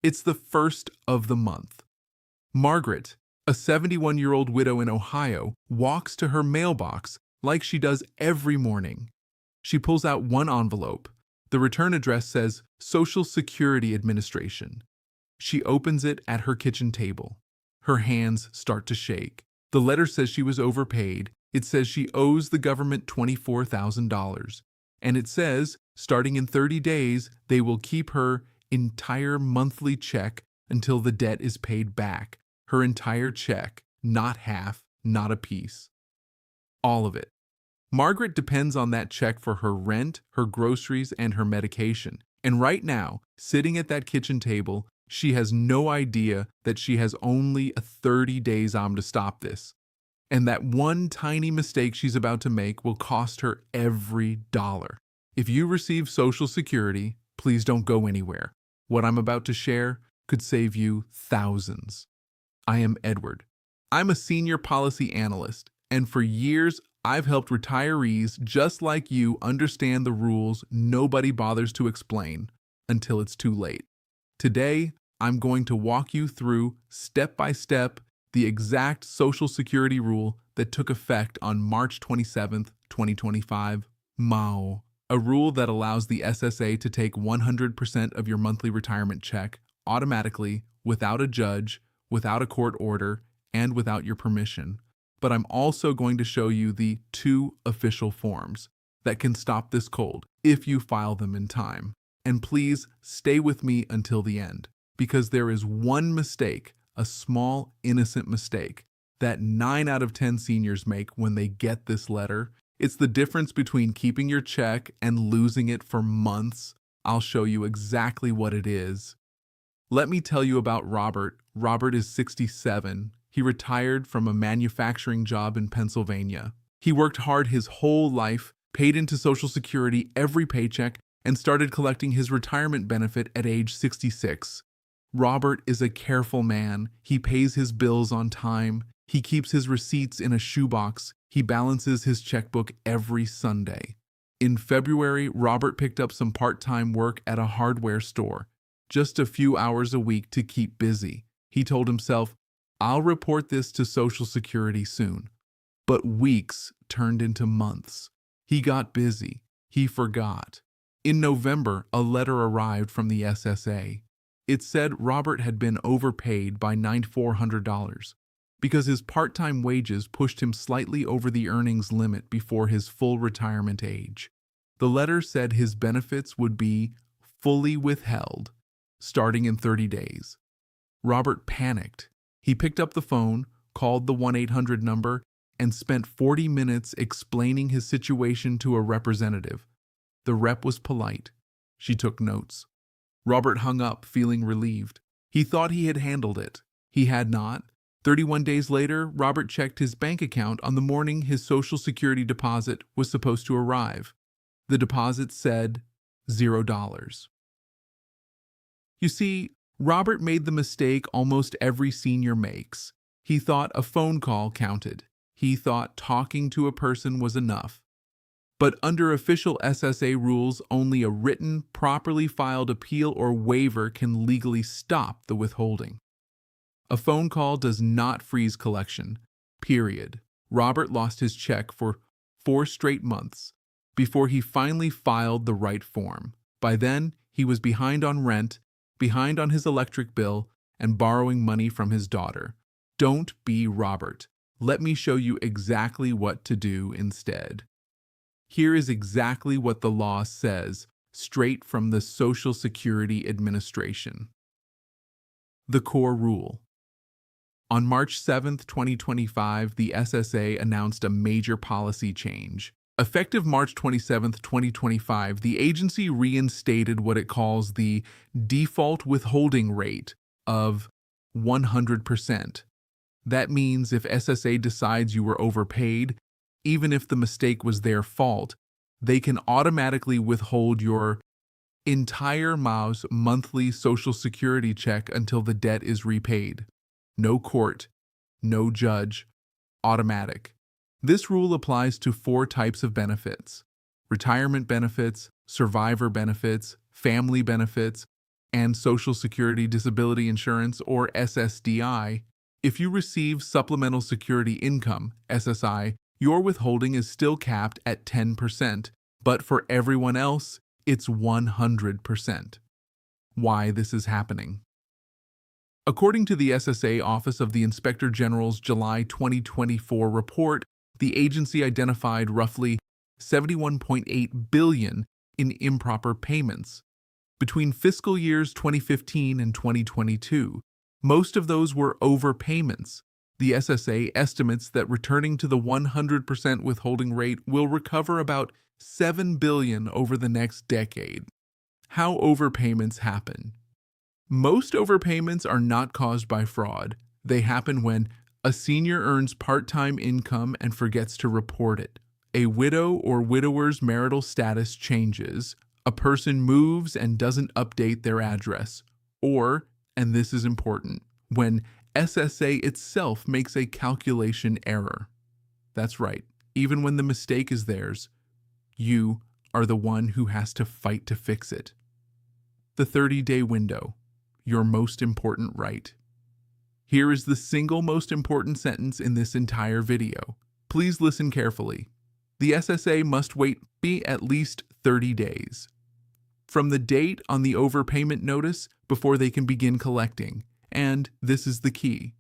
It's the first of the month. Margaret, a 71-year-old widow in Ohio, walks to her mailbox like she does every morning. She pulls out one envelope. The return address says Social Security Administration. She opens it at her kitchen table. Her hands start to shake. The letter says she was overpaid. It says she owes the government $24,000. And it says, starting in 30 days, they will keep her entire monthly check until the debt is paid back. Her entire check, not half, not a piece. All of it. Margaret depends on that check for her rent, her groceries, and her medication. And right now, sitting at that kitchen table, she has no idea that she has only 30 days to stop this. And that one tiny mistake she's about to make will cost her every dollar. If you receive Social Security, please don't go anywhere. What I'm about to share could save you thousands. I am Edward. I'm a senior policy analyst, and for years, I've helped retirees just like you understand the rules nobody bothers to explain until it's too late. Today, I'm going to walk you through, step by step, the exact Social Security rule that took effect on March 27, 2025, MAO, a rule that allows the SSA to take 100% of your monthly retirement check automatically, without a judge, without a court order, and without your permission. But I'm also going to show you the 2 official forms that can stop this cold if you file them in time. And please stay with me until the end, because there is one mistake, a small, innocent mistake, that 9 out of 10 seniors make when they get this letter. It's the difference between keeping your check and losing it for months. I'll show you exactly what it is. Let me tell you about Robert. Robert is 67. He retired from a manufacturing job in Pennsylvania. He worked hard his whole life, paid into Social Security every paycheck, and started collecting his retirement benefit at age 66. Robert is a careful man. He pays his bills on time. He keeps his receipts in a shoebox. He balances his checkbook every Sunday. In February, Robert picked up some part-time work at a hardware store, just a few hours a week to keep busy. He told himself, I'll report this to Social Security soon. But weeks turned into months. He got busy. He forgot. In November, a letter arrived from the SSA. It said Robert had been overpaid by $9,400 because his part-time wages pushed him slightly over the earnings limit before his full retirement age. The letter said his benefits would be fully withheld starting in 30 days. Robert panicked. He picked up the phone, called the 1-800 number, and spent 40 minutes explaining his situation to a representative. The rep was polite. She took notes. Robert hung up, feeling relieved. He thought he had handled it. He had not. 31 days later, Robert checked his bank account on the morning his Social Security deposit was supposed to arrive. The deposit said $0. You see, Robert made the mistake almost every senior makes. He thought a phone call counted. He thought talking to a person was enough. But under official SSA rules, only a written, properly filed appeal or waiver can legally stop the withholding. A phone call does not freeze collection, period. Robert lost his check for 4 straight months before he finally filed the right form. By then, he was behind on rent, behind on his electric bill, and borrowing money from his daughter. Don't be Robert. Let me show you exactly what to do instead. Here is exactly what the law says, straight from the Social Security Administration. The core rule. On March 7, 2025, the SSA announced a major policy change. Effective March 27, 2025, the agency reinstated what it calls the default withholding rate of 100%. That means if SSA decides you were overpaid, even if the mistake was their fault, they can automatically withhold your entire MAO's monthly Social Security check until the debt is repaid. No court, no judge, automatic. This rule applies to 4 types of benefits: retirement benefits, survivor benefits, family benefits, and Social Security Disability Insurance, or SSDI. If you receive Supplemental Security Income, SSI, your withholding is still capped at 10%, but for everyone else, it's 100%. Why this is happening? According to the SSA Office of the Inspector General's July 2024 report, the agency identified roughly $71.8 billion in improper payments. Between fiscal years 2015 and 2022, most of those were overpayments. The SSA estimates that returning to the 100% withholding rate will recover about $7 billion over the next decade. How overpayments happen. Most overpayments are not caused by fraud. They happen when a senior earns part-time income and forgets to report it. A widow or widower's marital status changes. A person moves and doesn't update their address. Or, and this is important, when SSA itself makes a calculation error. That's right, even when the mistake is theirs, you are the one who has to fight to fix it. The 30-day window, your most important right. Here is the single most important sentence in this entire video. Please listen carefully. The SSA must wait at least 30 days from the date on the overpayment notice before they can begin collecting. And this is the key.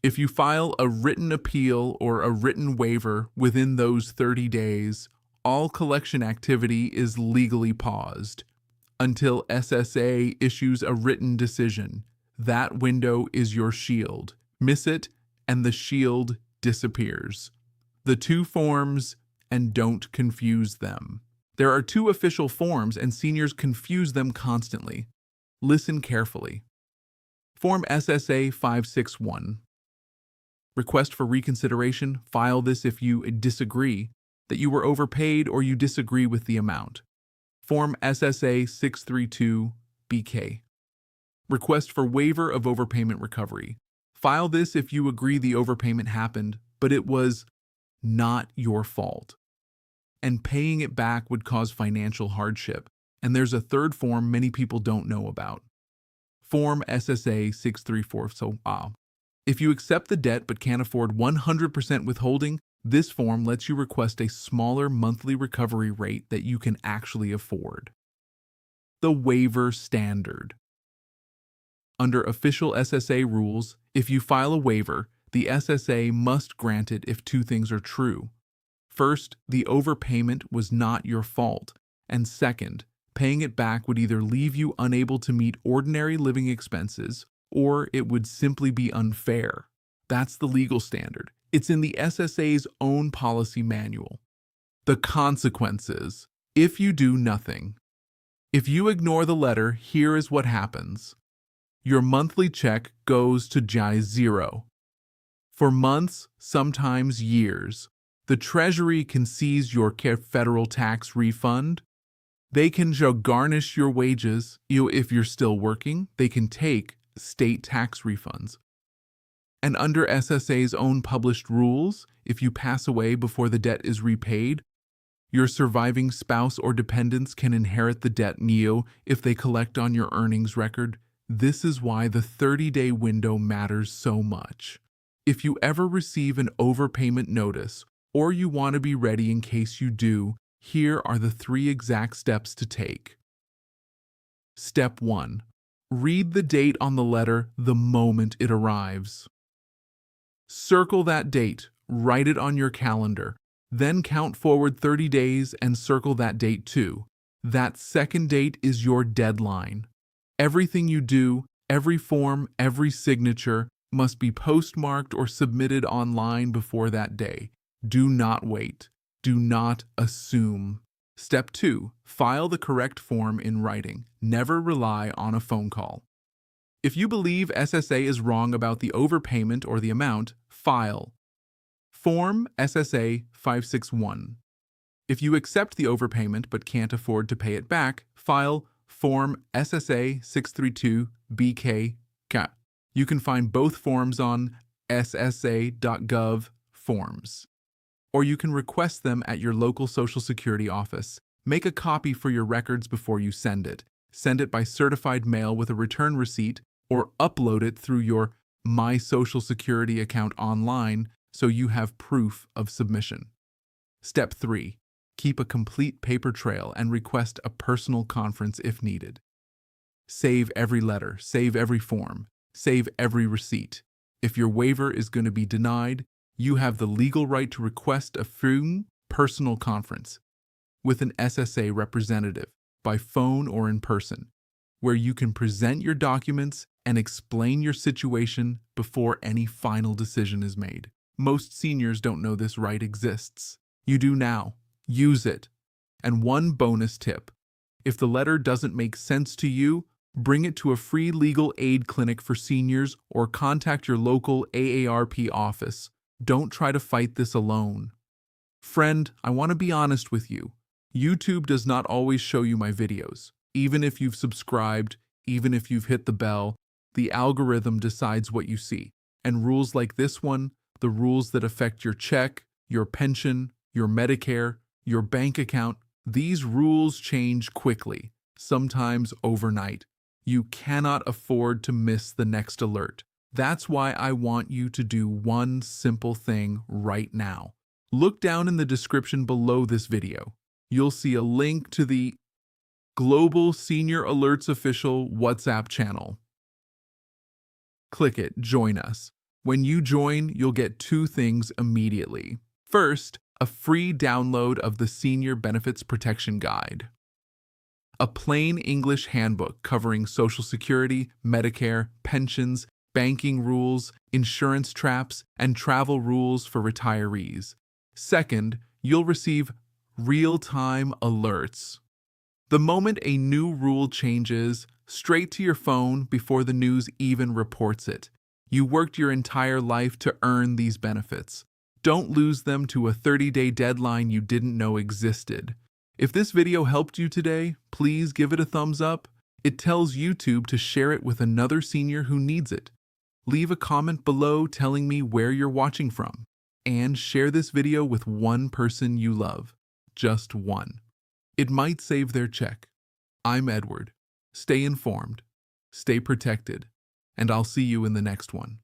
If you file a written appeal or a written waiver within those 30 days, all collection activity is legally paused until SSA issues a written decision. That window is your shield. Miss it, and the shield disappears. The two forms, and don't confuse them. There are two official forms, and seniors confuse them constantly. Listen carefully. Form SSA 561. Request for reconsideration. File this if you disagree that you were overpaid or you disagree with the amount. Form SSA 632 BK. Request for waiver of overpayment recovery. File this if you agree the overpayment happened, but it was not your fault, and paying it back would cause financial hardship. And there's a third form many people don't know about. Form SSA 634. If you accept the debt but can't afford 100% withholding, this form lets you request a smaller monthly recovery rate that you can actually afford. The waiver standard. Under official SSA rules, if you file a waiver, the SSA must grant it if two things are true. First, the overpayment was not your fault, and second, paying it back would either leave you unable to meet ordinary living expenses, or it would simply be unfair. That's the legal standard. It's in the SSA's own policy manual. The consequences. If you do nothing. If you ignore the letter, here is what happens. Your monthly check goes to zero. For months, sometimes years, the Treasury can seize your federal tax refund. They can garnish your wages. If you're still working, they can take state tax refunds. And under SSA's own published rules, if you pass away before the debt is repaid, your surviving spouse or dependents can inherit the debt if they collect on your earnings record. This is why the 30-day window matters so much. If you ever receive an overpayment notice, or you want to be ready in case you do, here are the 3 exact steps to take. Step 1. Read the date on the letter the moment it arrives. Circle that date, write it on your calendar, then count forward 30 days and circle that date too. That second date is your deadline. Everything you do, every form, every signature, must be postmarked or submitted online before that day. Do not wait. Do not assume. Step 2. File the correct form in writing. Never rely on a phone call. If you believe SSA is wrong about the overpayment or the amount, file Form SSA 561. If you accept the overpayment but can't afford to pay it back, file Form SSA 632 BK. You can find both forms on ssa.gov forms, or you can request them at your local Social Security office. Make a copy for your records before you send it. Send it by certified mail with a return receipt, or upload it through your My Social Security account online so you have proof of submission. Step 3. Keep a complete paper trail and request a personal conference if needed. Save every letter, save every form, save every receipt. If your waiver is going to be denied, you have the legal right to request a free personal conference with an SSA representative by phone or in person, where you can present your documents and explain your situation before any final decision is made. Most seniors don't know this right exists. You do now. Use it. And one bonus tip: if the letter doesn't make sense to you, bring it to a free legal aid clinic for seniors or contact your local AARP office. Don't try to fight this alone. Friend, I want to be honest with you. YouTube does not always show you my videos. Even if you've subscribed, even if you've hit the bell, the algorithm decides what you see. And rules like this one, the rules that affect your check, your pension, your Medicare, your bank account, these rules change quickly, sometimes overnight. You cannot afford to miss the next alert. That's why I want you to do one simple thing right now. Look down in the description below this video. You'll see a link to the Global Senior Alerts Official WhatsApp channel. Click it, join us. When you join, you'll get 2 things immediately. First, a free download of the Senior Benefits Protection Guide, a plain English handbook covering Social Security, Medicare, pensions, banking rules, insurance traps, and travel rules for retirees. Second, you'll receive real-time alerts. The moment a new rule changes, straight to your phone before the news even reports it. You worked your entire life to earn these benefits. Don't lose them to a 30-day deadline you didn't know existed. If this video helped you today, please give it a thumbs up. It tells YouTube to share it with another senior who needs it. Leave a comment below telling me where you're watching from. And share this video with one person you love. Just one. It might save their check. I'm Edward. Stay informed, stay protected, and I'll see you in the next one.